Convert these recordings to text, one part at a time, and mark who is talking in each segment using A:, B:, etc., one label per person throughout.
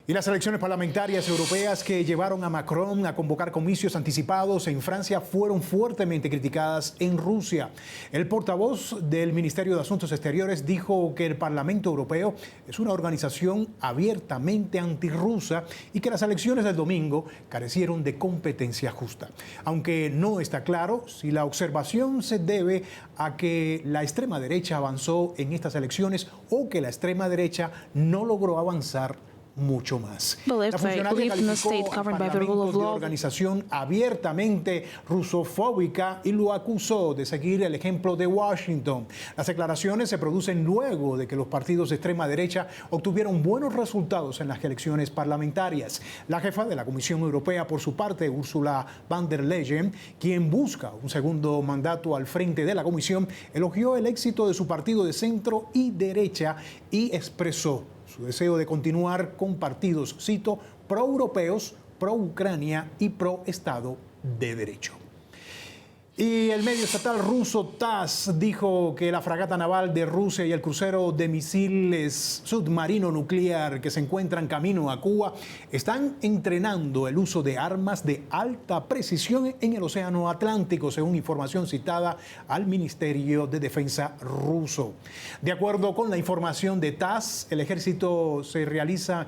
A: Y las elecciones parlamentarias europeas que llevaron a Macron a convocar comicios anticipados en Francia fueron fuertemente criticadas en Rusia. El portavoz del Ministerio de Asuntos Exteriores dijo que el Parlamento Europeo es una organización abiertamente antirrusa y que las elecciones del domingo carecieron de competencia justa. Aunque no está claro si la observación se debe a que la extrema derecha avanzó en estas elecciones o que la extrema derecha no logró avanzar mucho más. La funcionaria calificó al Parlamento de organización abiertamente rusofóbica y lo acusó de seguir el ejemplo de Washington. Las declaraciones se producen luego de que los partidos de extrema derecha obtuvieron buenos resultados en las elecciones parlamentarias. La jefa de la Comisión Europea, por su parte, Ursula von der Leyen, quien busca un segundo mandato al frente de la Comisión, elogió el éxito de su partido de centro y derecha y expresó su deseo de continuar con partidos, cito, pro-europeos, pro-Ucrania y pro-Estado de Derecho. Y el medio estatal ruso TASS dijo que la fragata naval de Rusia y el crucero de misiles submarino nuclear que se encuentran camino a Cuba están entrenando el uso de armas de alta precisión en el Océano Atlántico, según información citada al Ministerio de Defensa ruso. De acuerdo con la información de TASS, el ejercicio se realiza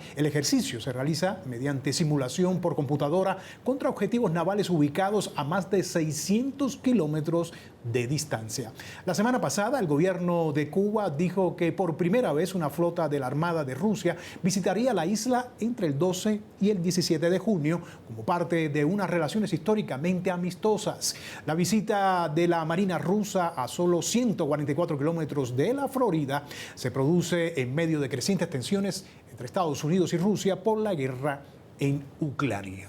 A: mediante simulación por computadora contra objetivos navales ubicados a más de 600 kilómetros de distancia. La semana pasada, el gobierno de Cuba dijo que por primera vez una flota de la Armada de Rusia visitaría la isla entre el 12 y el 17 de junio como parte de unas relaciones históricamente amistosas. La visita de la Marina rusa a solo 144 kilómetros de la Florida se produce en medio de crecientes tensiones entre Estados Unidos y Rusia por la guerra en Ucrania.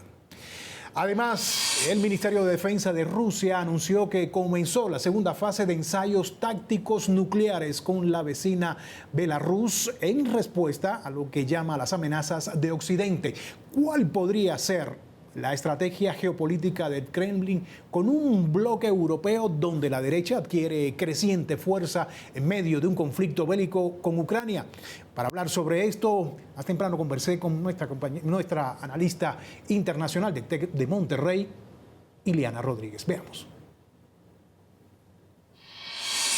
A: Además, el Ministerio de Defensa de Rusia anunció que comenzó la segunda fase de ensayos tácticos nucleares con la vecina Belarus en respuesta a lo que llama las amenazas de Occidente. ¿Cuál podría ser la estrategia geopolítica del Kremlin con un bloque europeo donde la derecha adquiere creciente fuerza en medio de un conflicto bélico con Ucrania? Para hablar sobre esto, más temprano conversé con nuestra analista internacional de Monterrey, Ileana Rodríguez. Veamos.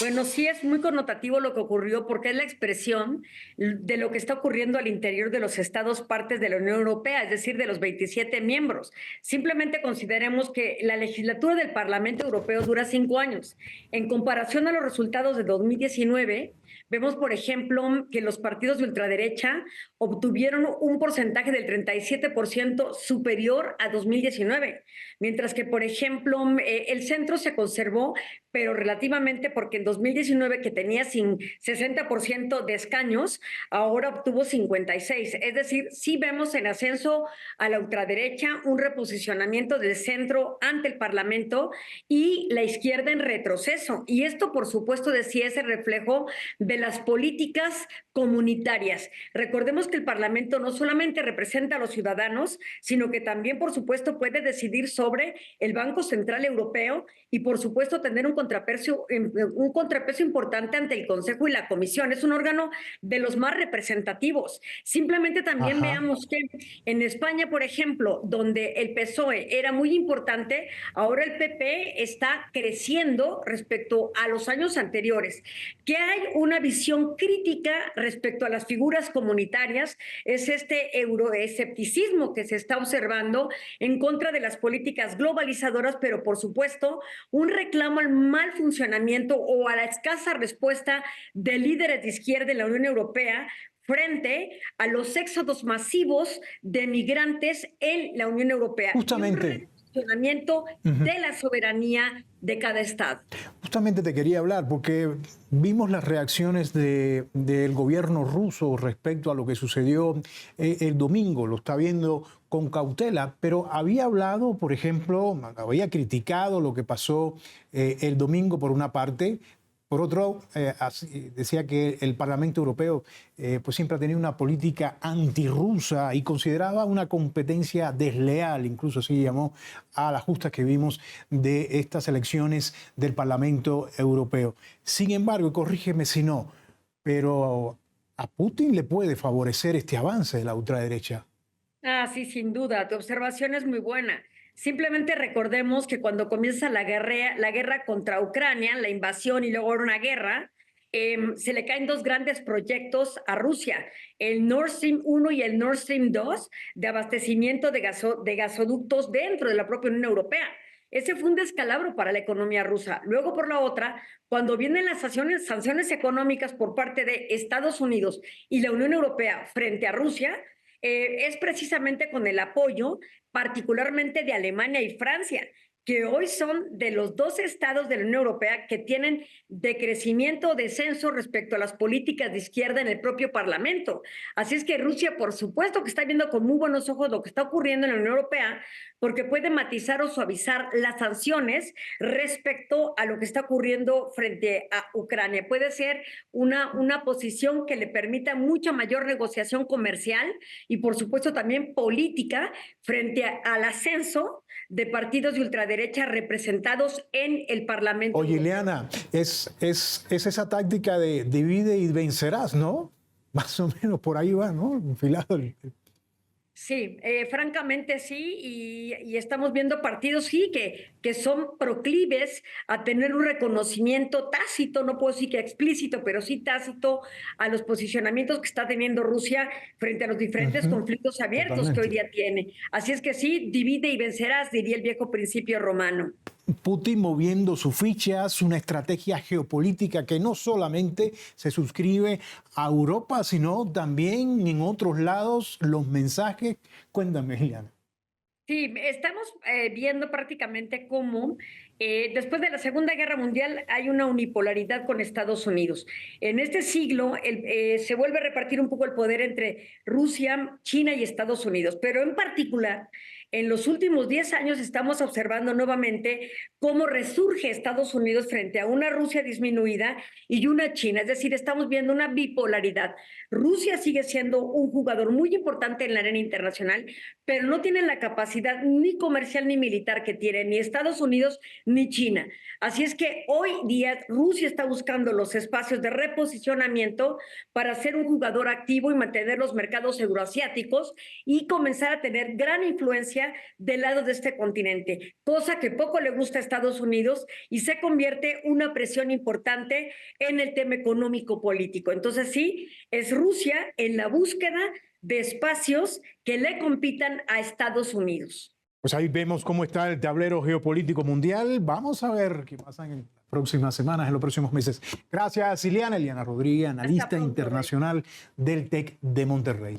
B: Bueno, sí es muy connotativo lo que ocurrió porque es la expresión de lo que está ocurriendo al interior de los estados partes de la Unión Europea, es decir, de los 27 miembros. Simplemente consideremos que la legislatura del Parlamento Europeo dura 5 años. En comparación a los resultados de 2019, vemos, por ejemplo, que los partidos de ultraderecha obtuvieron un porcentaje del 37% superior a 2019, mientras que, por ejemplo, el centro se conservó, pero relativamente porque en 2019, que tenía 60% de escaños, ahora obtuvo 56. Es decir, sí vemos en ascenso a la ultraderecha, un reposicionamiento del centro ante el Parlamento y la izquierda en retroceso. Y esto, por supuesto, decía ese reflejo de las políticas comunitarias. Recordemos que el Parlamento no solamente representa a los ciudadanos, sino que también, por supuesto, puede decidir sobre el Banco Central Europeo y, por supuesto, tener un contrapeso importante ante el Consejo y la Comisión. Es un órgano de los más representativos. Simplemente también veamos que en España, por ejemplo, donde el PSOE era muy importante, ahora el PP está creciendo respecto a los años anteriores. Que hay una visión crítica respecto a las figuras comunitarias, es este euroescepticismo que se está observando en contra de las políticas globalizadoras, pero por supuesto un reclamo al mal funcionamiento o a la escasa respuesta de líderes de izquierda en la Unión Europea frente a los éxodos masivos de migrantes en la Unión Europea.
A: Justamente.
B: Funcionamiento de la soberanía de cada estado.
A: Justamente te quería hablar porque vimos las reacciones del gobierno ruso respecto a lo que sucedió el domingo. Lo está viendo con cautela, pero había hablado, por ejemplo, había criticado lo que pasó el domingo por una parte. Por otro, decía que el Parlamento Europeo pues siempre ha tenido una política antirrusa y consideraba una competencia desleal, incluso así llamó a las justas que vimos de estas elecciones del Parlamento Europeo. Sin embargo, y corrígeme si no, pero a Putin le puede favorecer este avance de la ultraderecha.
B: Ah, sí, sin duda, tu observación es muy buena. Simplemente recordemos que cuando comienza la guerra contra Ucrania, la invasión y luego una guerra, se le caen dos grandes proyectos a Rusia, el Nord Stream 1 y el Nord Stream 2 de abastecimiento de gasoductos dentro de la propia Unión Europea. Ese fue un descalabro para la economía rusa. Luego, por la otra, cuando vienen las sanciones económicas por parte de Estados Unidos y la Unión Europea frente a Rusia, es precisamente con el apoyo particularmente de Alemania y Francia, que hoy son de los dos estados de la Unión Europea que tienen decrecimiento o descenso respecto a las políticas de izquierda en el propio Parlamento. Así es que Rusia, por supuesto, que está viendo con muy buenos ojos lo que está ocurriendo en la Unión Europea, porque puede matizar o suavizar las sanciones respecto a lo que está ocurriendo frente a Ucrania. Puede ser una posición que le permita mucha mayor negociación comercial y, por supuesto, también política frente al ascenso de partidos de ultraderecha representados en el Parlamento
A: Oye,
B: Europeo.
A: Ileana, es esa táctica de divide y vencerás, ¿no? Más o menos por ahí va, ¿no? Enfilado
B: Sí, francamente sí, y estamos viendo partidos, sí, que son proclives a tener un reconocimiento tácito, no puedo decir que explícito, pero sí tácito a los posicionamientos que está teniendo Rusia frente a los diferentes
A: Ujú,
B: conflictos abiertos que hoy
A: totalmente.
B: día tiene. Así es que sí, divide y vencerás, diría el viejo principio romano.
A: Putin moviendo sus fichas, una estrategia geopolítica que no solamente se suscribe a Europa, sino también en otros lados los mensajes. Cuéntame, Ileana.
B: Sí, estamos viendo prácticamente cómo después de la Segunda Guerra Mundial hay una unipolaridad con Estados Unidos. En este siglo se vuelve a repartir un poco el poder entre Rusia, China y Estados Unidos, pero en particular en los últimos 10 años estamos observando nuevamente cómo resurge Estados Unidos frente a una Rusia disminuida y una China, es decir, estamos viendo una bipolaridad. Rusia sigue siendo un jugador muy importante en la arena internacional, pero no tienen la capacidad ni comercial ni militar que tiene ni Estados Unidos ni China. Así es que hoy día Rusia está buscando los espacios de reposicionamiento para ser un jugador activo y mantener los mercados euroasiáticos y comenzar a tener gran influencia del lado de este continente, cosa que poco le gusta a Estados Unidos y se convierte una presión importante en el tema económico político. Entonces sí, es Rusia en la búsqueda de espacios que le compitan a Estados Unidos.
A: Pues ahí vemos cómo está el tablero geopolítico mundial. Vamos a ver qué pasa en las próximas semanas, en los próximos meses. Gracias, Ileana Rodríguez,
B: Hasta
A: analista
B: pronto, Rey.
A: internacional del TEC de Monterrey.